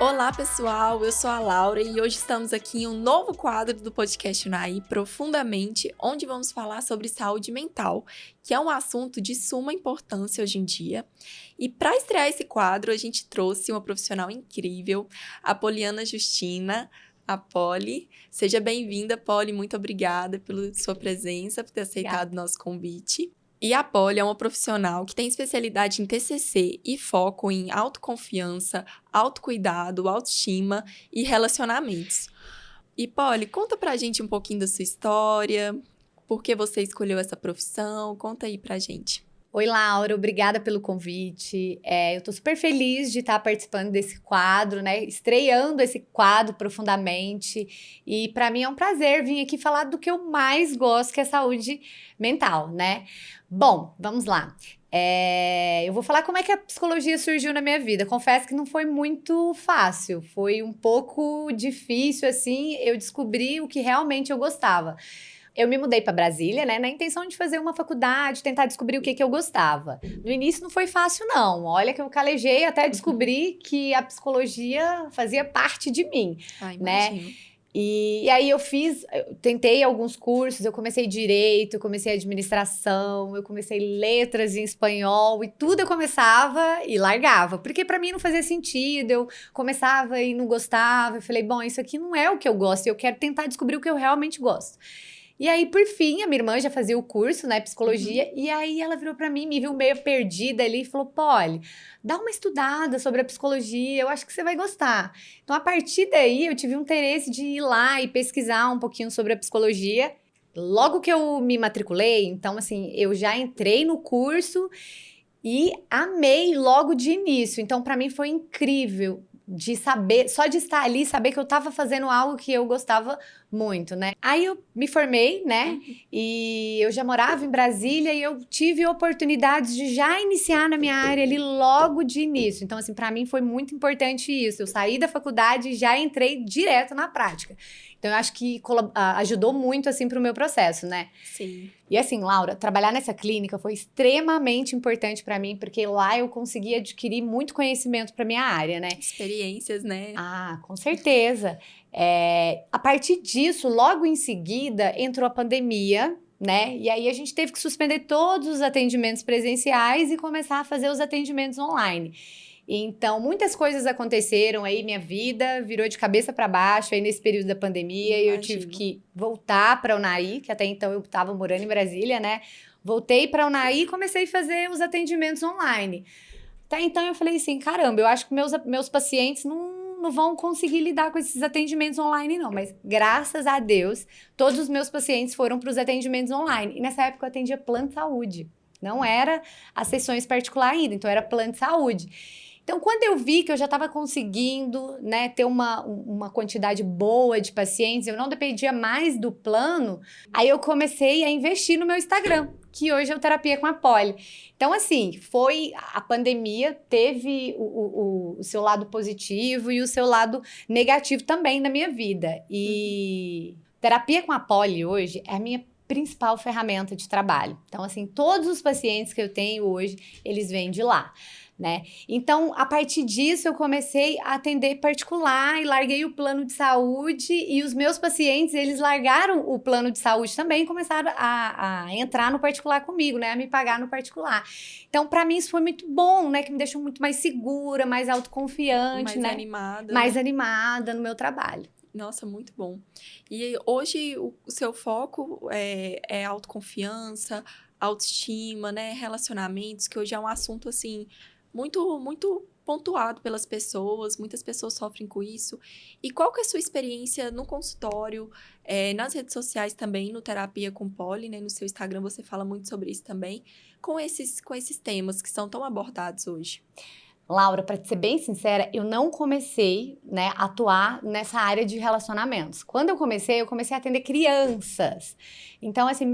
Olá, pessoal! Eu sou a Laura e hoje estamos aqui em um novo quadro do podcast Unai Profundamente, onde vamos falar sobre saúde mental, que é um assunto de suma importância hoje em dia. E para estrear esse quadro, a gente trouxe uma profissional incrível, a Poliana Justina, a Poli. Seja bem-vinda, Poli. Muito obrigada pela sua presença, por ter aceitado o nosso convite. E a Poli é uma profissional que tem especialidade em TCC e foco em autoconfiança, autocuidado, autoestima e relacionamentos. E Poli, conta pra gente um pouquinho da sua história, por que você escolheu essa profissão, conta aí pra gente. Oi, Laura, obrigada pelo convite. Eu tô super feliz de estar participando desse quadro, né? Estreando esse quadro profundamente. E para mim é um prazer vir aqui falar do que eu mais gosto, que é saúde mental, né? Bom, vamos lá. Eu vou falar como é que a psicologia surgiu na minha vida. Confesso que não foi muito fácil, foi um pouco difícil, assim, eu descobri o que realmente eu gostava. Eu me mudei para Brasília, né, na intenção de fazer uma faculdade, tentar descobrir o que eu gostava. No início não foi fácil, não. Olha que eu calejei até descobrir que a psicologia fazia parte de mim, né? E aí eu tentei alguns cursos, eu comecei direito, eu comecei administração, eu comecei letras em espanhol e tudo eu começava e largava, porque para mim não fazia sentido, eu começava e não gostava, eu falei, bom, isso aqui não é o que eu gosto, eu quero tentar descobrir o que eu realmente gosto. E aí, por fim, a minha irmã já fazia o curso, né, psicologia, e aí ela virou pra mim, me viu meio perdida ali e falou, Polly, dá uma estudada sobre a psicologia, eu acho que você vai gostar. Então, a partir daí, eu tive um interesse de ir lá e pesquisar um pouquinho sobre a psicologia. Logo que eu me matriculei, então, assim, eu já entrei no curso e amei logo de início. Então, pra mim foi incrível de saber, só de estar ali, saber que eu tava fazendo algo que eu gostava muito, né? Aí eu me formei, né? E eu já morava em Brasília e eu tive oportunidades de já iniciar na minha área ali logo de início. Então, assim, para mim foi muito importante isso. Eu saí da faculdade e já entrei direto na prática. Então, eu acho que ajudou muito, assim, pro meu processo, né? Sim. E assim, Laura, trabalhar nessa clínica foi extremamente importante para mim, porque lá eu consegui adquirir muito conhecimento para minha área, né? Experiências, né? Ah, com certeza. A partir disso, logo em seguida, entrou a pandemia, né? E aí a gente teve que suspender todos os atendimentos presenciais e começar a fazer os atendimentos online. Então, muitas coisas aconteceram aí, minha vida virou de cabeça para baixo aí nesse período da pandemia. Eu tive que voltar para a Unai, que até então eu estava morando em Brasília, né? Voltei para a Unai e comecei a fazer os atendimentos online. Até então eu falei assim, caramba, eu acho que meus pacientes não vão conseguir lidar com esses atendimentos online, não. Mas, graças a Deus, todos os meus pacientes foram para os atendimentos online. E nessa época eu atendia plano de saúde. Não era as sessões particulares ainda, então era plano de saúde. Então, quando eu vi que eu já estava conseguindo, né, ter uma quantidade boa de pacientes, eu não dependia mais do plano, aí eu comecei a investir no meu Instagram, que hoje é o Terapia com a Poli. Então, assim, a pandemia teve o seu lado positivo e o seu lado negativo também na minha vida. E Terapia com a Poli hoje é a minha principal ferramenta de trabalho. Então, assim, todos os pacientes que eu tenho hoje, eles vêm de lá, né? Então, a partir disso, eu comecei a atender particular e larguei o plano de saúde e os meus pacientes, eles largaram o plano de saúde também e começaram a entrar no particular comigo, né? A me pagar no particular. Então, para mim, isso foi muito bom, né? Que me deixou muito mais segura, mais autoconfiante, mais né? animada. Mais animada no meu trabalho. Nossa, muito bom. E hoje o seu foco é autoconfiança, autoestima, né? Relacionamentos, que hoje é um assunto, assim, muito, muito pontuado pelas pessoas. Muitas pessoas sofrem com isso. E qual que é a sua experiência no consultório, nas redes sociais também, no Terapia com Poli, né? No seu Instagram você fala muito sobre isso também, com esses temas que são tão abordados hoje? Laura, para ser bem sincera, eu não comecei, né, a atuar nessa área de relacionamentos. Quando eu comecei a atender crianças. Então, assim,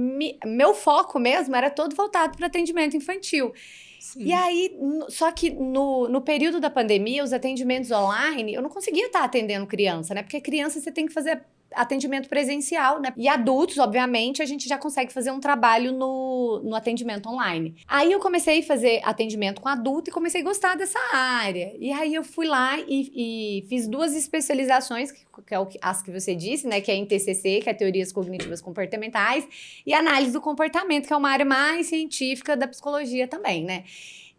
meu foco mesmo era todo voltado para atendimento infantil. Sim. E aí, só que no período da pandemia, os atendimentos online, eu não conseguia estar atendendo criança, né? Porque criança você tem que fazer atendimento presencial, né? E adultos, obviamente, a gente já consegue fazer um trabalho no atendimento online. Aí eu comecei a fazer atendimento com adulto e comecei a gostar dessa área. E aí eu fui lá e fiz 2 especializações, que é as que você disse, né? Que é em TCC, que é Teorias Cognitivas Comportamentais, e Análise do Comportamento, que é uma área mais científica da psicologia também, né?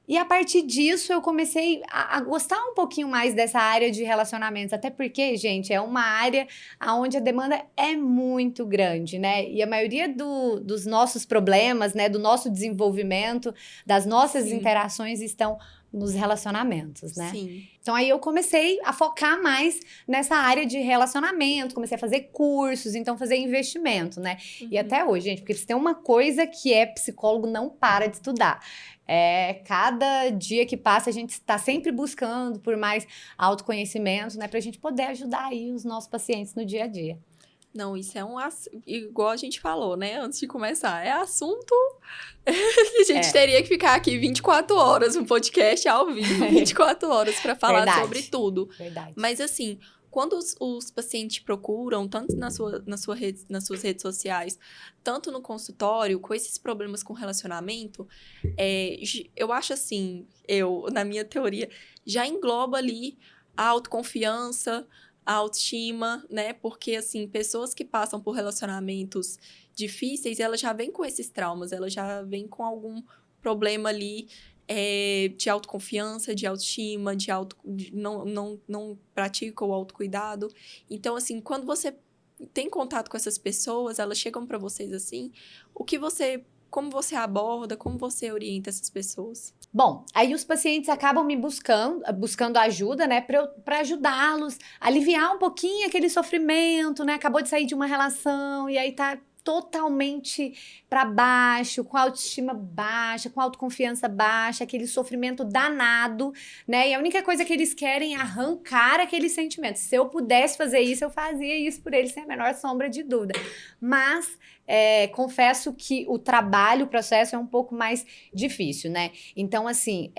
E a partir disso, eu comecei a gostar um pouquinho mais dessa área de relacionamentos. Até porque, gente, é uma área onde a demanda é muito grande, né? E a maioria dos nossos problemas, né? Do nosso desenvolvimento, das nossas interações estão nos relacionamentos, né? Sim. Então, aí eu comecei a focar mais nessa área de relacionamento, comecei a fazer cursos, então fazer investimento, né? E até hoje, gente, porque se tem uma coisa que psicólogo não para de estudar. Cada dia que passa, a gente está sempre buscando por mais autoconhecimento, né? Pra gente poder ajudar aí os nossos pacientes no dia a dia. Não, isso é igual a gente falou, né? Antes de começar, é assunto que a gente teria que ficar aqui 24 horas, um podcast ao vivo, 24 horas para falar sobre tudo. Verdade. Mas assim, quando os pacientes procuram, tanto nas suas redes sociais, tanto no consultório, com esses problemas com relacionamento, eu acho assim, na minha teoria, já engloba ali a autoconfiança, a autoestima, né? Porque, assim, pessoas que passam por relacionamentos difíceis, elas já vêm com esses traumas, elas já vêm com algum problema ali de autoconfiança, de autoestima, não praticam o autocuidado. Então, assim, quando você tem contato com essas pessoas, elas chegam para vocês assim, como você aborda, como você orienta essas pessoas? Bom, aí os pacientes acabam me buscando ajuda, né, para ajudá-los a aliviar um pouquinho aquele sofrimento, né? Acabou de sair de uma relação e aí tá totalmente para baixo, com autoestima baixa, com autoconfiança baixa, aquele sofrimento danado, né? E a única coisa que eles querem é arrancar aquele sentimento. Se eu pudesse fazer isso, eu fazia isso por eles sem a menor sombra de dúvida. Mas confesso que o trabalho, o processo é um pouco mais difícil, né? Então, assim,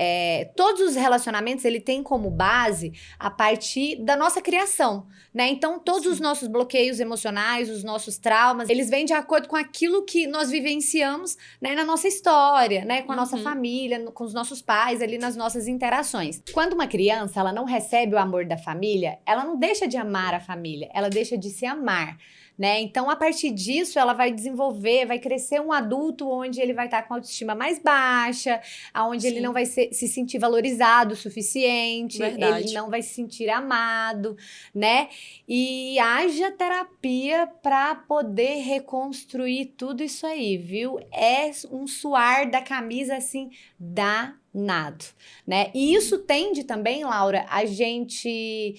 todos os relacionamentos, ele tem como base a partir da nossa criação, né? Então, todos os nossos bloqueios emocionais, os nossos traumas, eles vêm de acordo com aquilo que nós vivenciamos, né, na nossa história, né? Com a nossa família, com os nossos pais, ali nas nossas interações. Quando uma criança, ela não recebe o amor da família, ela não deixa de amar a família, ela deixa de se amar. Né? Então, a partir disso, ela vai desenvolver, vai crescer um adulto onde ele vai estar com a autoestima mais baixa, onde ele não vai se sentir valorizado o suficiente, ele não vai se sentir amado, né? E haja terapia para poder reconstruir tudo isso aí, viu? É um suar da camisa, assim, danado, né? E isso tende também, Laura, a gente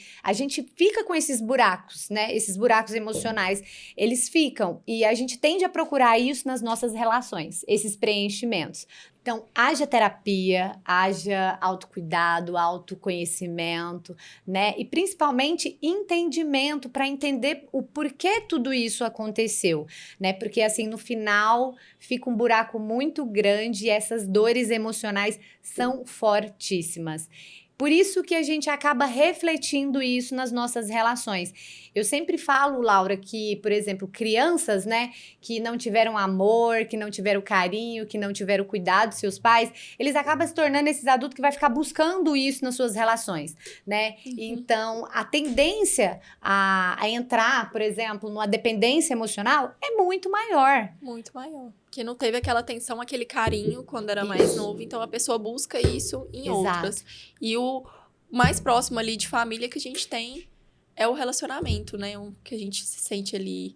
fica com esses buracos, né? Esses buracos emocionais, eles ficam e a gente tende a procurar isso nas nossas relações, esses preenchimentos. Então, haja terapia, haja autocuidado, autoconhecimento, né? E principalmente entendimento para entender o porquê tudo isso aconteceu, né? Porque assim, no final fica um buraco muito grande e essas dores emocionais são fortíssimas. Por isso que a gente acaba refletindo isso nas nossas relações. Eu sempre falo, Laura, que, por exemplo, crianças, né, que não tiveram amor, que não tiveram carinho, que não tiveram cuidado dos seus pais, eles acabam se tornando esses adultos que vai ficar buscando isso nas suas relações, né? Então, a tendência a entrar, por exemplo, numa dependência emocional é muito maior. Muito maior. Que não teve aquela atenção, aquele carinho quando era mais novo. Então, a pessoa busca isso em outras. E o mais próximo ali de família que a gente tem é o relacionamento, né? O que a gente se sente ali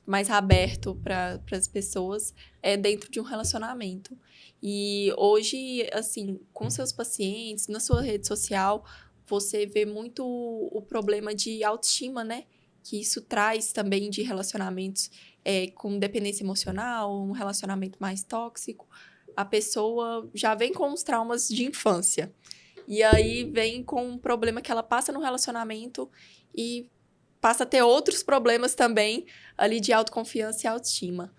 mais aberto para as pessoas dentro de um relacionamento. E hoje, assim, com seus pacientes, na sua rede social, você vê muito o problema de autoestima, né? Que isso traz também de relacionamentos com dependência emocional, um relacionamento mais tóxico. A pessoa já vem com os traumas de infância. E aí vem com um problema que ela passa no relacionamento e passa a ter outros problemas também ali de autoconfiança e autoestima.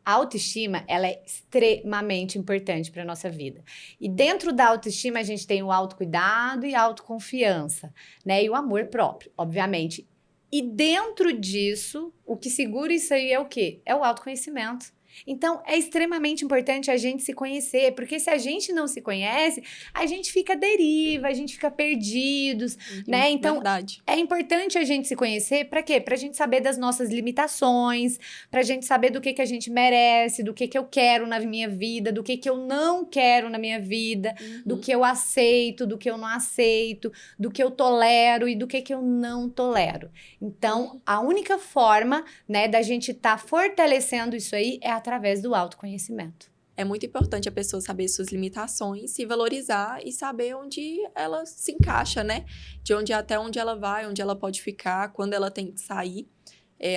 A autoestima, ela é extremamente importante para a nossa vida. E dentro da autoestima, a gente tem o autocuidado e a autoconfiança, né? E o amor próprio, obviamente. E dentro disso, o que segura isso aí é o quê? É o autoconhecimento. Então, é extremamente importante a gente se conhecer, porque se a gente não se conhece, a gente fica à deriva, a gente fica perdidos, né? Então, Verdade. é importante a gente se conhecer para quê? Pra gente saber das nossas limitações, pra gente saber do que a gente merece, do que eu quero na minha vida, do que eu não quero na minha vida, do que eu aceito, do que eu não aceito, do que eu tolero e do que eu não tolero. Então, a única forma, né, da gente estar fortalecendo isso aí é através do autoconhecimento. É muito importante a pessoa saber suas limitações, se valorizar e saber onde ela se encaixa, né? Até onde ela vai, onde ela pode ficar, quando ela tem que sair.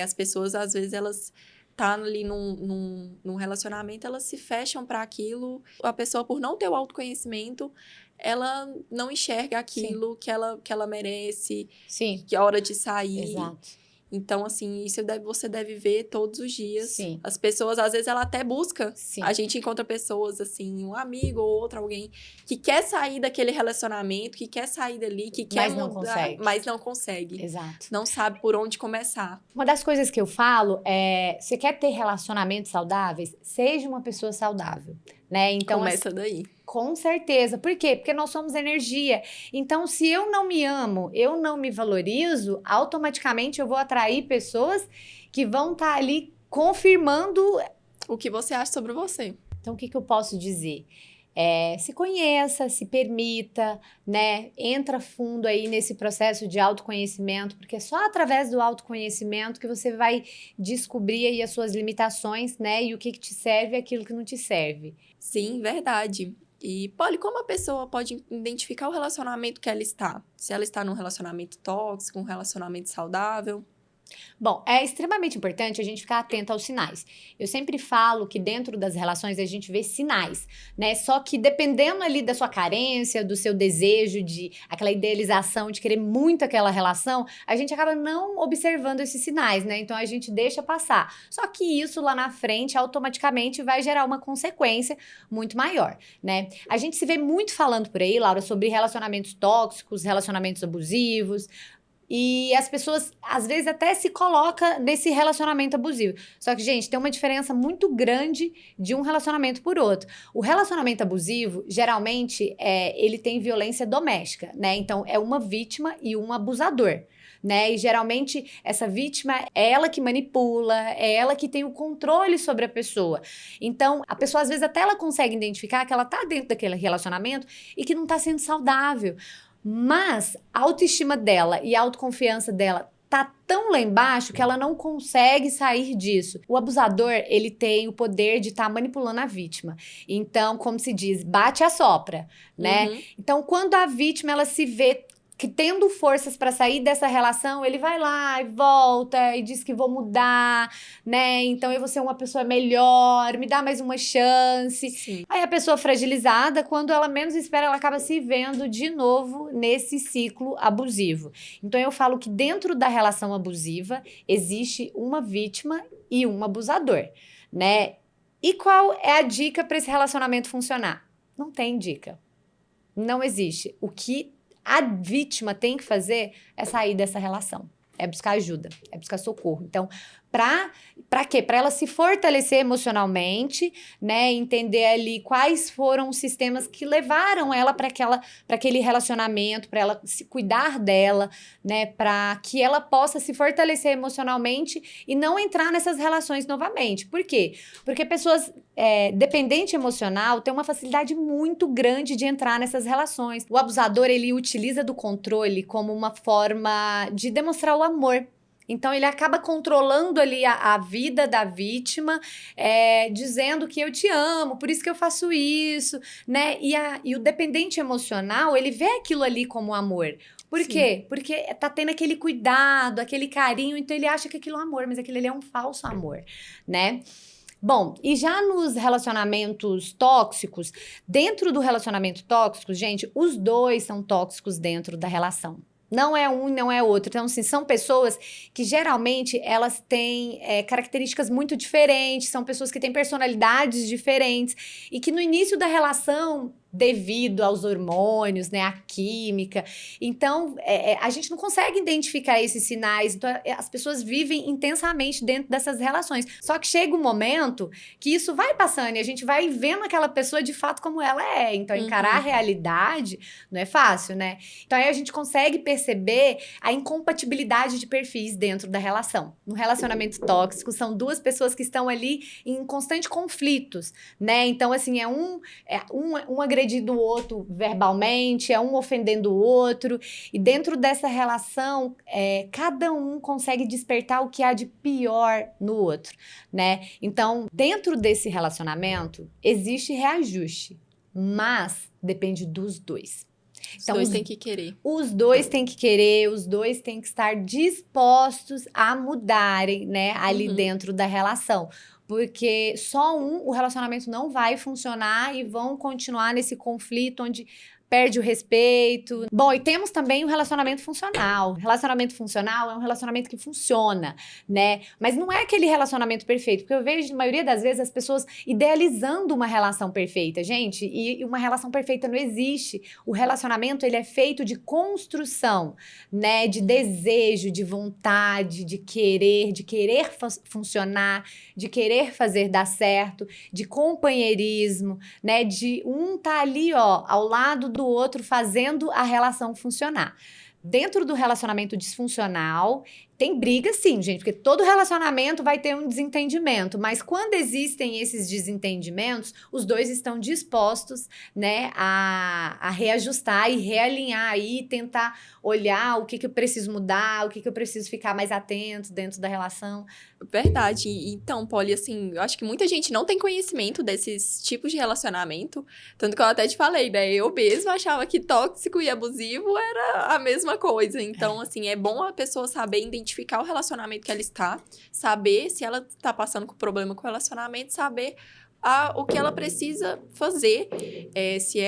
As pessoas, às vezes, elas tá ali num relacionamento, elas se fecham para aquilo. A pessoa, por não ter o autoconhecimento, ela não enxerga aquilo que ela merece, Sim. que é hora de sair. Exato. Então, assim, você deve ver todos os dias. Sim. As pessoas, às vezes, ela até busca. Sim. A gente encontra pessoas, assim, um amigo ou outro, alguém que quer sair daquele relacionamento, que quer sair dali, que quer mudar, mas não consegue. Exato. Não sabe por onde começar. Uma das coisas que eu falo é, você quer ter relacionamentos saudáveis? Seja uma pessoa saudável, né? Então, começa daí. Com certeza. Por quê? Porque nós somos energia. Então, se eu não me amo, eu não me valorizo, automaticamente eu vou atrair pessoas que vão estar ali confirmando o que você acha sobre você. Então, o que eu posso dizer? Se conheça, se permita, né? Entra fundo aí nesse processo de autoconhecimento, porque é só através do autoconhecimento que você vai descobrir aí as suas limitações, né? E o que te serve e aquilo que não te serve. Sim, verdade. E, Polly, como a pessoa pode identificar o relacionamento que ela está? Se ela está num relacionamento tóxico, um relacionamento saudável? Bom, é extremamente importante a gente ficar atento aos sinais. Eu sempre falo que dentro das relações a gente vê sinais, né? Só que dependendo ali da sua carência, do seu desejo de aquela idealização de querer muito aquela relação, a gente acaba não observando esses sinais, né? Então a gente deixa passar. Só que isso lá na frente automaticamente vai gerar uma consequência muito maior, né? A gente se vê muito falando por aí, Laura, sobre relacionamentos tóxicos, relacionamentos abusivos. E as pessoas, às vezes, até se colocam nesse relacionamento abusivo. Só que, gente, tem uma diferença muito grande de um relacionamento por outro. O relacionamento abusivo, geralmente, ele tem violência doméstica, né? Então, é uma vítima e um abusador. Né? E geralmente essa vítima é ela que manipula, é ela que tem o controle sobre a pessoa. Então, a pessoa às vezes até ela consegue identificar que ela tá dentro daquele relacionamento e que não tá sendo saudável. Mas a autoestima dela e a autoconfiança dela tá tão lá embaixo que ela não consegue sair disso. O abusador, ele tem o poder de estar manipulando a vítima. Então, como se diz, bate a sopra, né? Uhum. Então, quando a vítima, ela se vê que tendo forças para sair dessa relação, ele vai lá e volta e diz que vou mudar, né? Então eu vou ser uma pessoa melhor, me dá mais uma chance. Sim. Aí a pessoa fragilizada, quando ela menos espera, ela acaba se vendo de novo nesse ciclo abusivo. Então eu falo que dentro da relação abusiva existe uma vítima e um abusador, né? E qual é a dica para esse relacionamento funcionar? Não tem dica. Não existe. O que a vítima tem que fazer é sair dessa relação, é buscar ajuda, é buscar socorro. Então, pra quê? Pra ela se fortalecer emocionalmente, né? Entender ali quais foram os sistemas que levaram ela para aquele relacionamento, para ela se cuidar dela, né? Para que ela possa se fortalecer emocionalmente e não entrar nessas relações novamente. Por quê? Porque pessoas dependente emocional têm uma facilidade muito grande de entrar nessas relações. O abusador, ele utiliza do controle como uma forma de demonstrar o amor. Então, ele acaba controlando ali a vida da vítima, dizendo que eu te amo, por isso que eu faço isso, né? E o dependente emocional, ele vê aquilo ali como amor. Por quê? Porque tá tendo aquele cuidado, aquele carinho, então ele acha que aquilo é amor, mas aquilo ali é um falso amor, né? Bom, e já nos relacionamentos tóxicos, dentro do relacionamento tóxico, gente, os dois são tóxicos dentro da relação. Não é um, não é outro. Então, assim, são pessoas que geralmente elas têm características muito diferentes, são pessoas que têm personalidades diferentes e que no início da relação devido aos hormônios, né, a química. Então, a gente não consegue identificar esses sinais. Então, as pessoas vivem intensamente dentro dessas relações. Só que chega um momento que isso vai passando e a gente vai vendo aquela pessoa de fato como ela é. Então, encarar a realidade não é fácil, né? Então, aí a gente consegue perceber a incompatibilidade de perfis dentro da relação. No relacionamento tóxico, são duas pessoas que estão ali em constante conflitos, né? Então, assim, um agredindo o outro verbalmente, um ofendendo o outro. E dentro dessa relação, cada um consegue despertar o que há de pior no outro, né? Então, dentro desse relacionamento, existe reajuste, mas depende dos dois. Então, os dois têm que querer. Os dois têm que querer, os dois têm que estar dispostos a mudarem, né, ali dentro da relação. Porque só o relacionamento não vai funcionar e vão continuar nesse conflito onde perde o respeito. Bom, e temos também o relacionamento funcional. Relacionamento funcional é um relacionamento que funciona, né? Mas não é aquele relacionamento perfeito, porque eu vejo, na maioria das vezes, as pessoas idealizando uma relação perfeita. Gente, e uma relação perfeita não existe. O relacionamento, ele é feito de construção, né? De desejo, de vontade, de querer funcionar, de querer fazer dar certo, de companheirismo, né? De um tá ali, ó, ao lado do outro, fazendo a relação funcionar. Dentro do relacionamento disfuncional, tem briga sim, gente, porque todo relacionamento vai ter um desentendimento, mas quando existem esses desentendimentos, os dois estão dispostos, né, a reajustar e realinhar aí, tentar olhar o que eu preciso mudar, o que eu preciso ficar mais atento dentro da relação. Verdade. Então, Polly, assim, eu acho que muita gente não tem conhecimento desses tipos de relacionamento, tanto que eu até te falei, né, eu mesma achava que tóxico e abusivo era a mesma coisa. Então, assim, é bom a pessoa saber identificar o relacionamento que ela está, saber se ela está passando com problema com o relacionamento, saber o que ela precisa fazer, se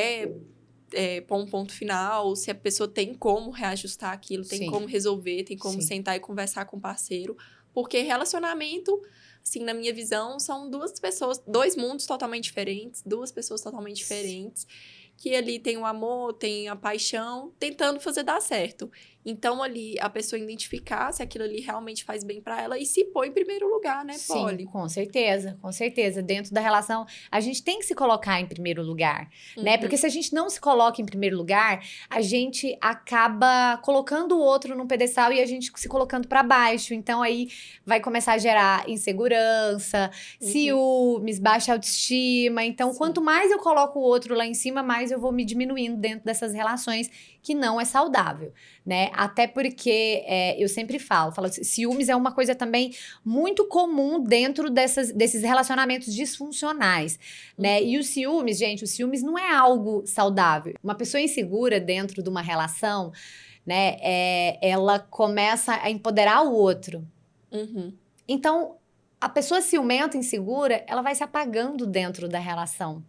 pôr um ponto final, se a pessoa tem como reajustar aquilo, tem como resolver, tem como sentar e conversar com o parceiro, porque relacionamento, assim, na minha visão, são dois mundos totalmente diferentes, duas pessoas totalmente diferentes, que ali tem o amor, tem a paixão, tentando fazer dar certo. Então, ali, a pessoa identificar se aquilo ali realmente faz bem pra ela e se pôr em primeiro lugar, né, Polly? Sim, com certeza, com certeza. Dentro da relação, a gente tem que se colocar em primeiro lugar, né? Porque se a gente não se coloca em primeiro lugar, a gente acaba colocando o outro num pedestal e a gente se colocando pra baixo. Então, aí vai começar a gerar insegurança, ciúmes, baixa autoestima. Então, quanto mais eu coloco o outro lá em cima, mais eu vou me diminuindo dentro dessas relações, que não é saudável, né? Até porque eu sempre falo, ciúmes é uma coisa também muito comum dentro desses relacionamentos disfuncionais, né? E o ciúmes, gente, o ciúmes não é algo saudável. Uma pessoa insegura dentro de uma relação, né? Ela começa a empoderar o outro. Então, a pessoa ciumenta, insegura, ela vai se apagando dentro da relação.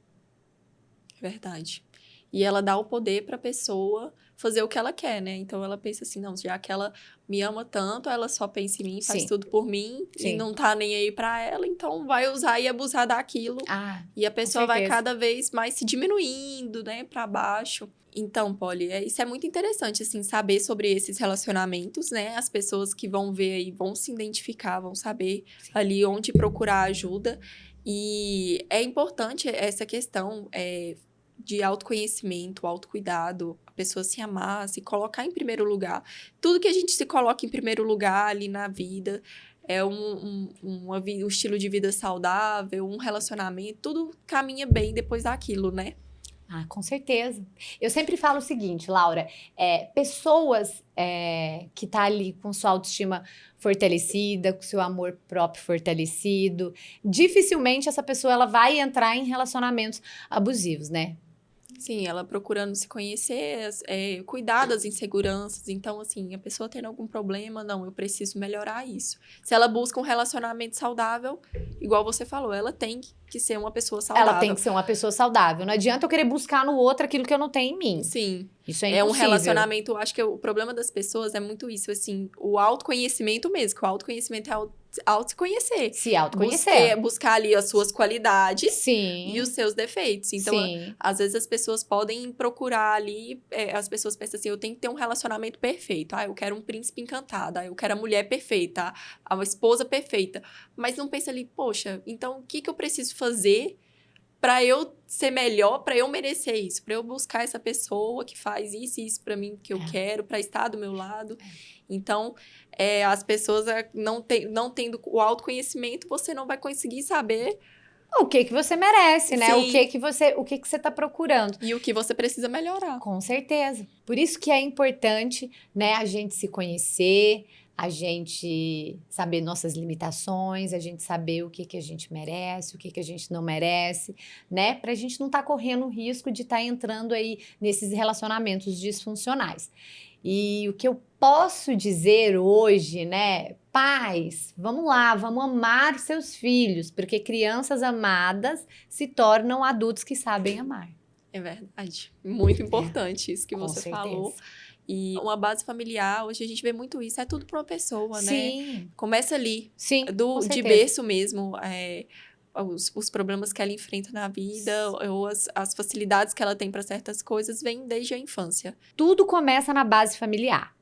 Verdade. E ela dá o poder pra pessoa fazer o que ela quer, né? Então, ela pensa assim, não, já que ela me ama tanto, ela só pensa em mim, faz tudo por mim, e não tá nem aí pra ela, então vai usar e abusar daquilo. E a pessoa vai cada vez mais se diminuindo, né, pra baixo. Então, Polly, isso é muito interessante, assim, saber sobre esses relacionamentos, né? As pessoas que vão ver aí, vão se identificar, vão saber ali onde procurar ajuda. E é importante essa questão, de autoconhecimento, autocuidado, a pessoa se amar, se colocar em primeiro lugar. Tudo que a gente se coloca em primeiro lugar ali na vida, um estilo de vida saudável, um relacionamento, tudo caminha bem depois daquilo, né? Ah, com certeza. Eu sempre falo o seguinte, Laura, pessoas que tá ali com sua autoestima fortalecida, com seu amor próprio fortalecido, dificilmente essa pessoa ela vai entrar em relacionamentos abusivos, né? Sim, ela procurando se conhecer, cuidar das inseguranças. Então, assim, a pessoa tendo algum problema, não, eu preciso melhorar isso. Se ela busca um relacionamento saudável, igual você falou, ela tem que ser uma pessoa saudável. Ela tem que ser uma pessoa saudável. Não adianta eu querer buscar no outro aquilo que eu não tenho em mim. Sim. Isso é impossível. É um relacionamento, acho que o problema das pessoas é muito isso, assim, o autoconhecimento mesmo, que o autoconhecimento auto se conhecer. Se autoconhecer. Buscar ali as suas qualidades Sim. e os seus defeitos. Então, Sim. às vezes as pessoas podem procurar ali, as pessoas pensam assim, eu tenho que ter um relacionamento perfeito. Eu quero um príncipe encantado, eu quero a mulher perfeita, a esposa perfeita. Mas não pensa ali, poxa, então o que eu preciso fazer para eu ser melhor, para eu merecer isso, para eu buscar essa pessoa que faz isso e isso para mim que eu quero, para estar do meu lado. Então, as pessoas não tendo o autoconhecimento, você não vai conseguir saber O que você merece, né? Sim. O que você tá procurando. E o que você precisa melhorar. Com certeza. Por isso que é importante, né, a gente se conhecer, a gente saber nossas limitações, a gente saber o que a gente merece, o que a gente não merece, né? Pra gente não estar correndo o risco de estar entrando aí nesses relacionamentos disfuncionais. E o que eu posso dizer hoje, né? Pais, vamos lá, vamos amar seus filhos, porque crianças amadas se tornam adultos que sabem amar. É verdade. Muito importante isso que Com você certeza. falou. E uma base familiar, hoje a gente vê muito isso, é tudo para uma pessoa, né? Sim. Começa ali, Sim, com de certeza. berço mesmo, os problemas que ela enfrenta na vida, ou as facilidades que ela tem para certas coisas, vêm desde a infância. Tudo começa na base familiar.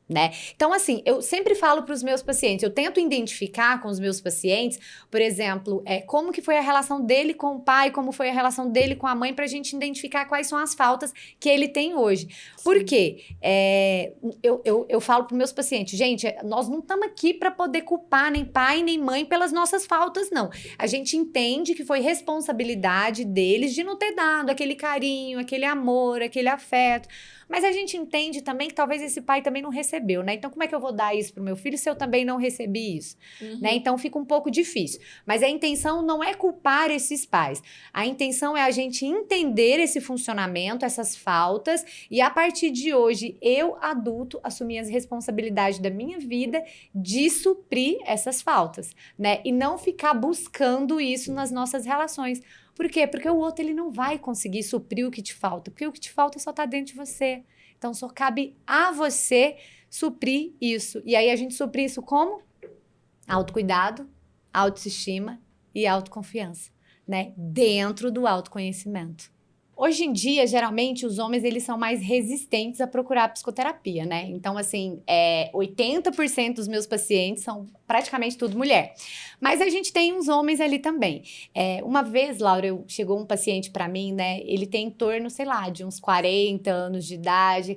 Né? Então, assim, eu sempre falo para os meus pacientes, eu tento identificar com os meus pacientes, por exemplo, como que foi a relação dele com o pai, como foi a relação dele com a mãe, para a gente identificar quais são as faltas que ele tem hoje. Por quê? Eu falo para os meus pacientes, gente, nós não estamos aqui para poder culpar nem pai nem mãe pelas nossas faltas, não. A gente entende que foi responsabilidade deles de não ter dado aquele carinho, aquele amor, aquele afeto. Mas a gente entende também que talvez esse pai também não recebeu, né? Então, como é que eu vou dar isso pro meu filho se eu também não recebi isso? Né? Então, fica um pouco difícil. Mas a intenção não é culpar esses pais. A intenção é a gente entender esse funcionamento, essas faltas, e a partir de hoje, eu, adulto, assumir as responsabilidades da minha vida de suprir essas faltas, né? E não ficar buscando isso nas nossas relações. Por quê? Porque o outro ele não vai conseguir suprir o que te falta, porque o que te falta só está dentro de você. Então, só cabe a você suprir isso. E aí, a gente suprir isso como? Autocuidado, autoestima e autoconfiança, né? Dentro do autoconhecimento. Hoje em dia, geralmente, os homens eles são mais resistentes a procurar psicoterapia, né? Então, assim, 80% dos meus pacientes são praticamente tudo mulher. Mas a gente tem uns homens ali também. Uma vez, Laura, chegou um paciente pra mim, né? Ele tem em torno, sei lá, de uns 40 anos de idade,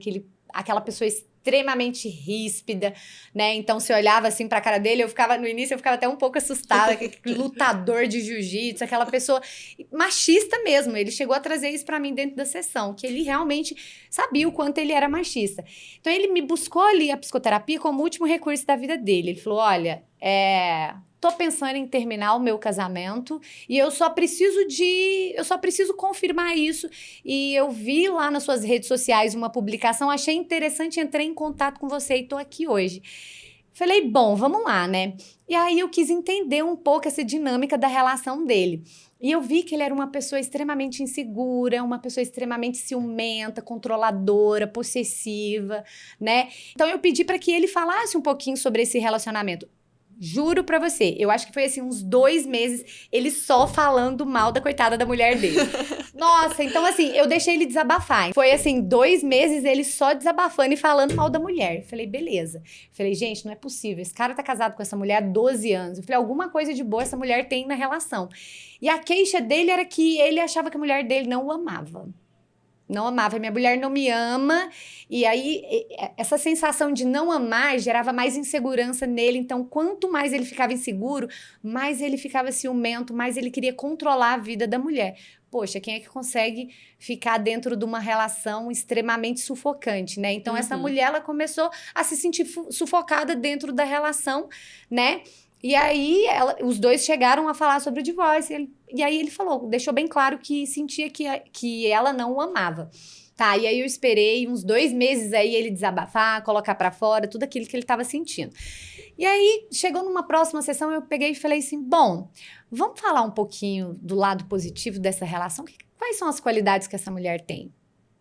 aquela pessoa extremamente ríspida, né? Então, se eu olhava assim pra cara dele, no início eu ficava até um pouco assustada, aquele lutador de jiu-jitsu, aquela pessoa machista mesmo. Ele chegou a trazer isso pra mim dentro da sessão, que ele realmente sabia o quanto ele era machista. Então, ele me buscou ali a psicoterapia como último recurso da vida dele. Ele falou, olha, tô pensando em terminar o meu casamento e eu só preciso confirmar isso. E eu vi lá nas suas redes sociais uma publicação, achei interessante, entrei em contato com você e tô aqui hoje. Falei, bom, vamos lá, né? E aí eu quis entender um pouco essa dinâmica da relação dele. E eu vi que ele era uma pessoa extremamente insegura, uma pessoa extremamente ciumenta, controladora, possessiva, né? Então eu pedi para que ele falasse um pouquinho sobre esse relacionamento. Juro pra você, eu acho que foi assim uns 2 meses ele só falando mal da coitada da mulher dele. Nossa, então assim, eu deixei ele desabafar. Foi assim, 2 meses ele só desabafando e falando mal da mulher. Falei, beleza. Falei, gente, não é possível. Esse cara tá casado com essa mulher há 12 anos. Eu falei, alguma coisa de boa essa mulher tem na relação. E a queixa dele era que ele achava que a mulher dele não o amava. Não amava, minha mulher não me ama, e aí essa sensação de não amar gerava mais insegurança nele, então quanto mais ele ficava inseguro, mais ele ficava ciumento, mais ele queria controlar a vida da mulher. Poxa, quem é que consegue ficar dentro de uma relação extremamente sufocante, né? Então essa mulher, ela começou a se sentir sufocada dentro da relação, né? E aí, os dois chegaram a falar sobre o divórcio. E aí ele falou, deixou bem claro que sentia que ela não o amava. Tá, e aí eu esperei uns 2 meses aí ele desabafar, colocar pra fora, tudo aquilo que ele tava sentindo. E aí, chegou numa próxima sessão, eu peguei e falei assim, bom, vamos falar um pouquinho do lado positivo dessa relação? Quais são as qualidades que essa mulher tem?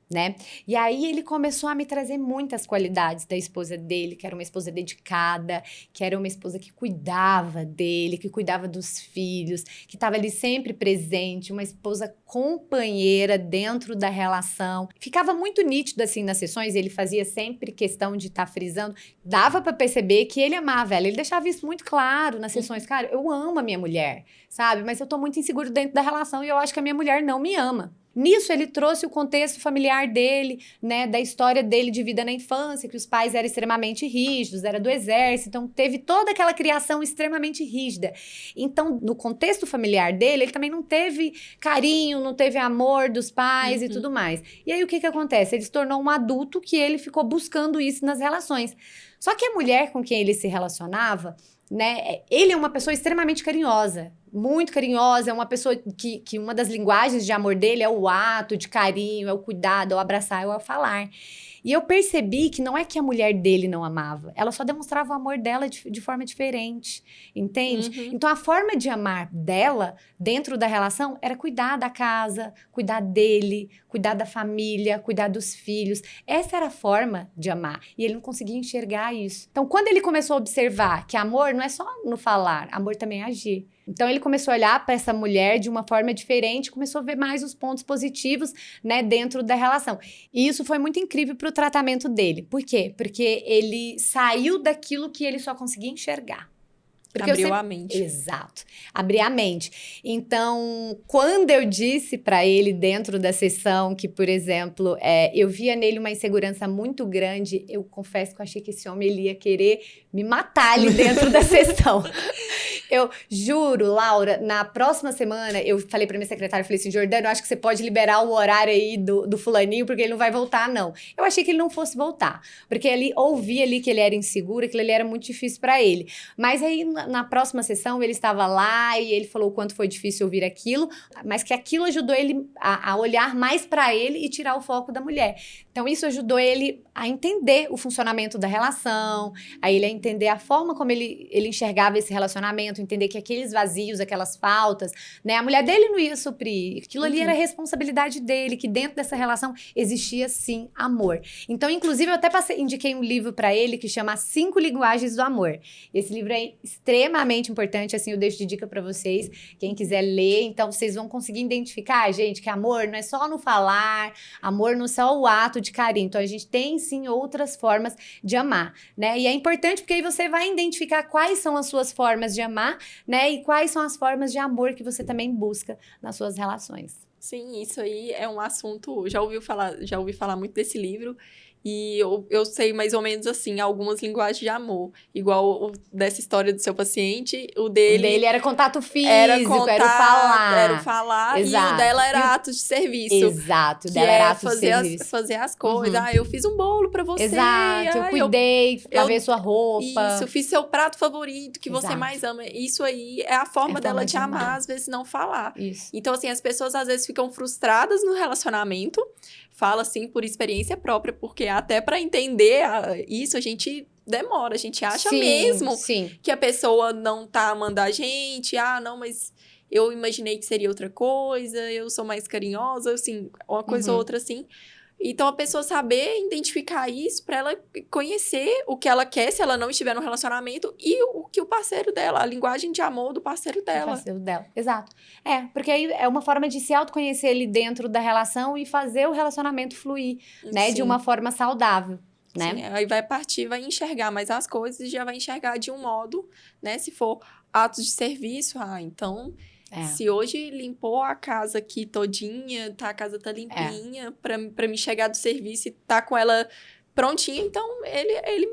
né? E aí ele começou a me trazer muitas qualidades da esposa dele, que era uma esposa dedicada, que era uma esposa que cuidava dele, que cuidava dos filhos, que estava ali sempre presente, uma esposa companheira dentro da relação. Ficava muito nítido assim nas sessões, ele fazia sempre questão de estar frisando, dava para perceber que ele amava ela, ele deixava isso muito claro nas sessões, cara, eu amo a minha mulher, sabe? Mas eu tô muito inseguro dentro da relação e eu acho que a minha mulher não me ama. Nisso, ele trouxe o contexto familiar dele, né, da história dele de vida na infância, que os pais eram extremamente rígidos, era do exército, então teve toda aquela criação extremamente rígida. Então, no contexto familiar dele, ele também não teve carinho, não teve amor dos pais e tudo mais. E aí, o que acontece? Ele se tornou um adulto que ele ficou buscando isso nas relações. Só que a mulher com quem ele se relacionava, né, ele é uma pessoa extremamente carinhosa, muito carinhosa, é uma pessoa que uma das linguagens de amor dele é o ato de carinho, é o cuidado, é o abraçar, é o falar. E eu percebi que não é que a mulher dele não amava, ela só demonstrava o amor dela de forma diferente, entende? Então a forma de amar dela, dentro da relação, era cuidar da casa, cuidar dele, cuidar da família, cuidar dos filhos. Essa era a forma de amar, e ele não conseguia enxergar isso. Então quando ele começou a observar que amor não é só no falar, amor também é agir. Então, ele começou a olhar para essa mulher de uma forma diferente, começou a ver mais os pontos positivos, né, dentro da relação. E isso foi muito incrível para o tratamento dele. Por quê? Porque ele saiu daquilo que ele só conseguia enxergar. Porque abriu a mente. Exato. Abrir a mente. Então, quando eu disse para ele dentro da sessão que, por exemplo, eu via nele uma insegurança muito grande, eu confesso que eu achei que esse homem ele ia querer me matar ali dentro da sessão. Eu juro, Laura, na próxima semana, eu falei pra minha secretária, falei assim, Jordano, eu acho que você pode liberar o horário aí do fulaninho, porque ele não vai voltar, não. Eu achei que ele não fosse voltar, porque ele ouvia ali que ele era inseguro, que ele era muito difícil pra ele. Mas aí, na próxima sessão, ele estava lá e ele falou o quanto foi difícil ouvir aquilo, mas que aquilo ajudou ele a olhar mais pra ele e tirar o foco da mulher. Então, isso ajudou ele a entender o funcionamento da relação, a ele a entender a forma como ele enxergava esse relacionamento, entender que aqueles vazios, aquelas faltas, né? A mulher dele não ia suprir. Aquilo ali era responsabilidade dele, que dentro dessa relação existia, sim, amor. Então, inclusive, eu até indiquei um livro para ele que chama 5 Linguagens do Amor. Esse livro é extremamente importante, assim, eu deixo de dica para vocês, quem quiser ler. Então, vocês vão conseguir identificar, gente, que amor não é só no falar, amor não é só o ato de carinho. Então, a gente tem, sim, outras formas de amar, né? E é importante porque aí você vai identificar quais são as suas formas de amar, né? E quais são as formas de amor que você também busca nas suas relações. Sim, isso aí é um assunto... Já ouvi falar muito desse livro. E eu sei mais ou menos, assim, algumas linguagens de amor. Igual dessa história do seu paciente, o dele era contato físico, era o falar. Era o falar. Exato. E o dela era atos de serviço. Exato, o dela era atos de serviço. Fazer as coisas. Eu fiz um bolo pra você. Exato, eu cuidei, lavei sua roupa. Isso, fiz seu prato favorito, que você mais ama. Isso aí é a forma dela de amar, às vezes não falar. Isso. Então, assim, as pessoas às vezes ficam frustradas no relacionamento. Fala, assim, por experiência própria, porque até para entender isso a gente demora, a gente acha mesmo que a pessoa não tá amando a gente, não, mas eu imaginei que seria outra coisa, eu sou mais carinhosa, assim, uma coisa ou outra assim. Então, a pessoa saber identificar isso para ela conhecer o que ela quer se ela não estiver no relacionamento e o que o parceiro dela, a linguagem de amor do parceiro dela. O parceiro dela, exato. Porque aí é uma forma de se autoconhecer ali dentro da relação e fazer o relacionamento fluir, né? De uma forma saudável, né? Sim, aí vai enxergar mais as coisas e já vai enxergar de um modo, né? Se for atos de serviço, então... Se hoje limpou a casa aqui todinha, a casa tá limpinha, pra me chegar do serviço e tá com ela prontinha, então ele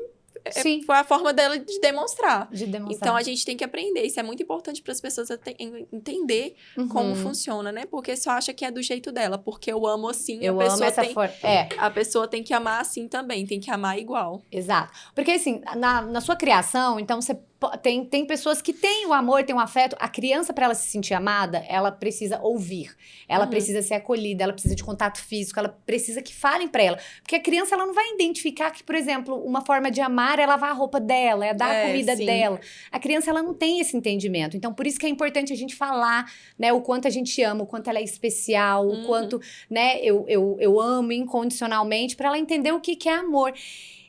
foi a forma dela de demonstrar. Então, a gente tem que aprender. Isso é muito importante para as pessoas entender como funciona, né? Porque só acha que é do jeito dela. Porque eu amo assim, a pessoa tem que amar assim também. Tem que amar igual. Exato. Porque, assim, na sua criação, então, você tem pessoas que têm o amor, têm o afeto. A criança, para ela se sentir amada, ela precisa ouvir. Ela precisa ser acolhida, ela precisa de contato físico, ela precisa que falem para ela. Porque a criança, ela não vai identificar que, por exemplo, uma forma de amar é lavar a roupa dela, é dar a comida dela. A criança, ela não tem esse entendimento. Então, por isso que é importante a gente falar, né, o quanto a gente ama, o quanto ela é especial, o quanto, né, eu amo incondicionalmente, para ela entender o que é amor.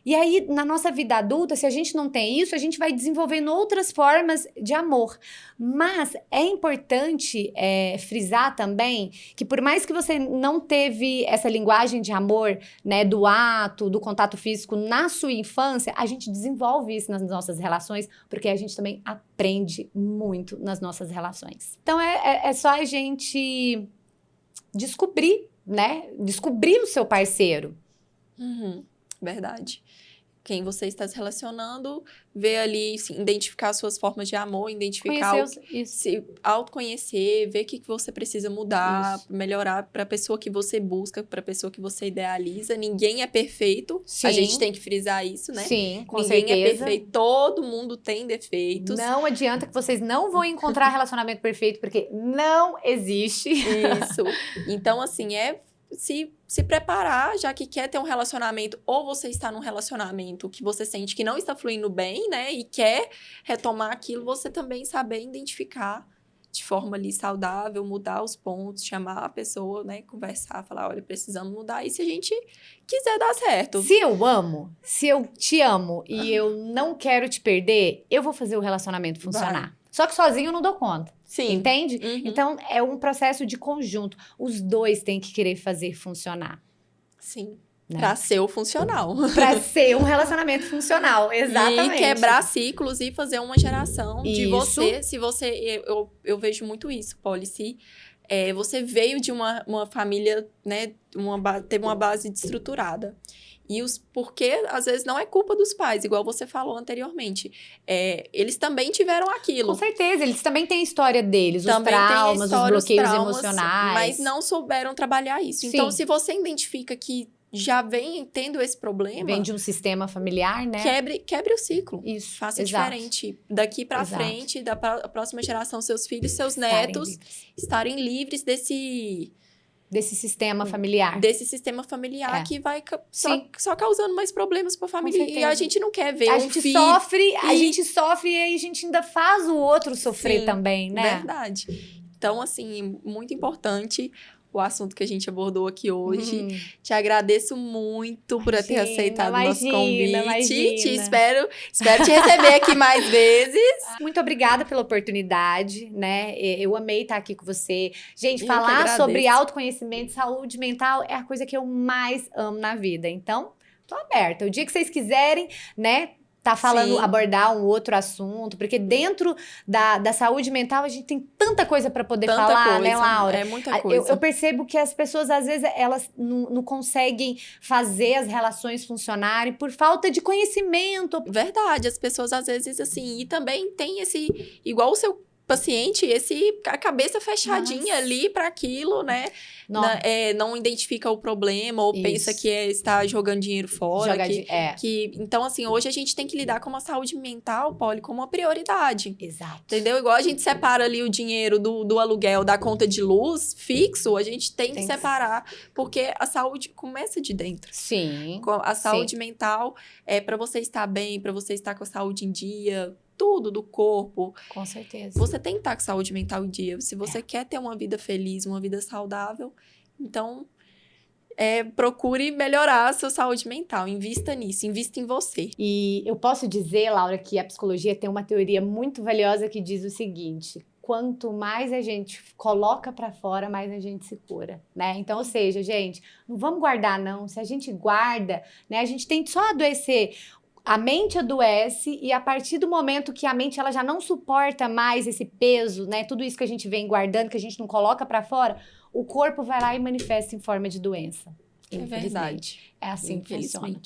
E aí, na nossa vida adulta, se a gente não tem isso, a gente vai desenvolvendo outras formas de amor. Mas é importante frisar também que por mais que você não teve essa linguagem de amor, né, do ato, do contato físico na sua infância, a gente desenvolve isso nas nossas relações, porque a gente também aprende muito nas nossas relações. Então, é só a gente descobrir, né? Descobrir o seu parceiro. Verdade. Quem você está se relacionando, ver ali, sim, identificar suas formas de amor, identificar, se autoconhecer, ver o que você precisa mudar, melhorar para a pessoa que você busca, para a pessoa que você idealiza. Ninguém é perfeito, a gente tem que frisar isso, né? Sim, com certeza. Ninguém é perfeito, todo mundo tem defeitos. Não adianta que vocês não vão encontrar relacionamento perfeito, porque não existe. Isso. Então, assim, se preparar, já que quer ter um relacionamento, ou você está num relacionamento que você sente que não está fluindo bem, né? E quer retomar aquilo, você também saber identificar de forma ali saudável, mudar os pontos, chamar a pessoa, né? Conversar, falar, olha, precisamos mudar. E se a gente quiser dar certo. Se eu te amo e eu não quero te perder, eu vou fazer o relacionamento funcionar. Só que sozinho eu não dou conta. Sim. Entende? Então, é um processo de conjunto. Os dois têm que querer fazer funcionar. Sim. Né? Pra ser o funcional. Pra ser um relacionamento funcional, exatamente. E quebrar ciclos e fazer uma geração de você. Se você... Eu vejo muito isso, Polly. Se você veio de uma família, né? Teve uma base desestruturada. Porque, às vezes, não é culpa dos pais, igual você falou anteriormente. Eles também tiveram aquilo. Com certeza, eles também têm a história deles, também os traumas, os bloqueios emocionais. Mas não souberam trabalhar isso. Sim. Então, se você identifica que já vem tendo esse problema... Vem de um sistema familiar, né? Quebre o ciclo. Isso, faça diferente. Daqui pra frente, da próxima geração, seus filhos, seus netos estarem livres desse sistema familiar. Desse sistema familiar que vai só causando mais problemas pra família. E a gente não quer ver a gente sofre e aí a gente ainda faz o outro sofrer também, né? Verdade. Então, assim, muito importante o assunto que a gente abordou aqui hoje. Te agradeço muito por ter aceitado o nosso convite. Espero te receber aqui mais vezes. Muito obrigada pela oportunidade, né? Eu amei estar aqui com você. Gente, falar sobre autoconhecimento, saúde mental é a coisa que eu mais amo na vida. Então, tô aberta. O dia que vocês quiserem, né? Tá falando, abordar um outro assunto, porque dentro da saúde mental a gente tem tanta coisa para poder falar, né, Laura? É muita coisa. Eu percebo que as pessoas, às vezes, elas não conseguem fazer as relações funcionarem por falta de conhecimento. Verdade, as pessoas, às vezes, assim, e também tem igual o seu paciente, a cabeça fechadinha ali para aquilo, né? Não identifica o problema ou pensa que está jogando dinheiro fora. Então, assim, hoje a gente tem que lidar com a saúde mental, Polly, como uma prioridade. Exato. Entendeu? Igual a gente separa ali o dinheiro do aluguel, da conta de luz fixo, a gente tem que separar, porque a saúde começa de dentro. Sim. A saúde mental é para você estar bem, para você estar com a saúde em dia, tudo do corpo. Com certeza. Você tem que estar com saúde mental em dia. Se você quer ter uma vida feliz, uma vida saudável, então procure melhorar a sua saúde mental. Invista nisso, invista em você. E eu posso dizer, Laura, que a psicologia tem uma teoria muito valiosa que diz o seguinte: quanto mais a gente coloca pra fora, mais a gente se cura, né? Então, ou seja, gente, não vamos guardar não. Se a gente guarda, né, a gente tem só a adoecer. A mente adoece e a partir do momento que a mente ela já não suporta mais esse peso, né? Tudo isso que a gente vem guardando, que a gente não coloca pra fora, o corpo vai lá e manifesta em forma de doença. É verdade. É assim que funciona.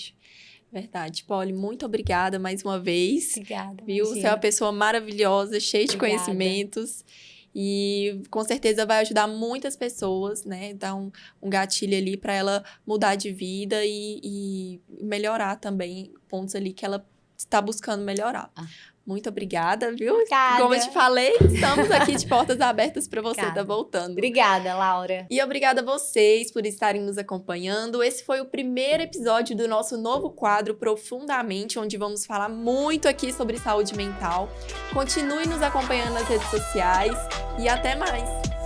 Verdade. Polly, muito obrigada mais uma vez. Obrigada. Viu? Você é uma pessoa maravilhosa, cheia de conhecimentos. E com certeza vai ajudar muitas pessoas, né? Dar um gatilho ali para ela mudar de vida e melhorar também pontos ali que ela está buscando melhorar. Muito obrigada, viu? Obrigada. Como eu te falei, estamos aqui de portas abertas para você Obrigada. tá voltando. Obrigada, Laura. E obrigada a vocês por estarem nos acompanhando. Esse foi o primeiro episódio do nosso novo quadro Profundamente, onde vamos falar muito aqui sobre saúde mental. Continue nos acompanhando nas redes sociais e até mais!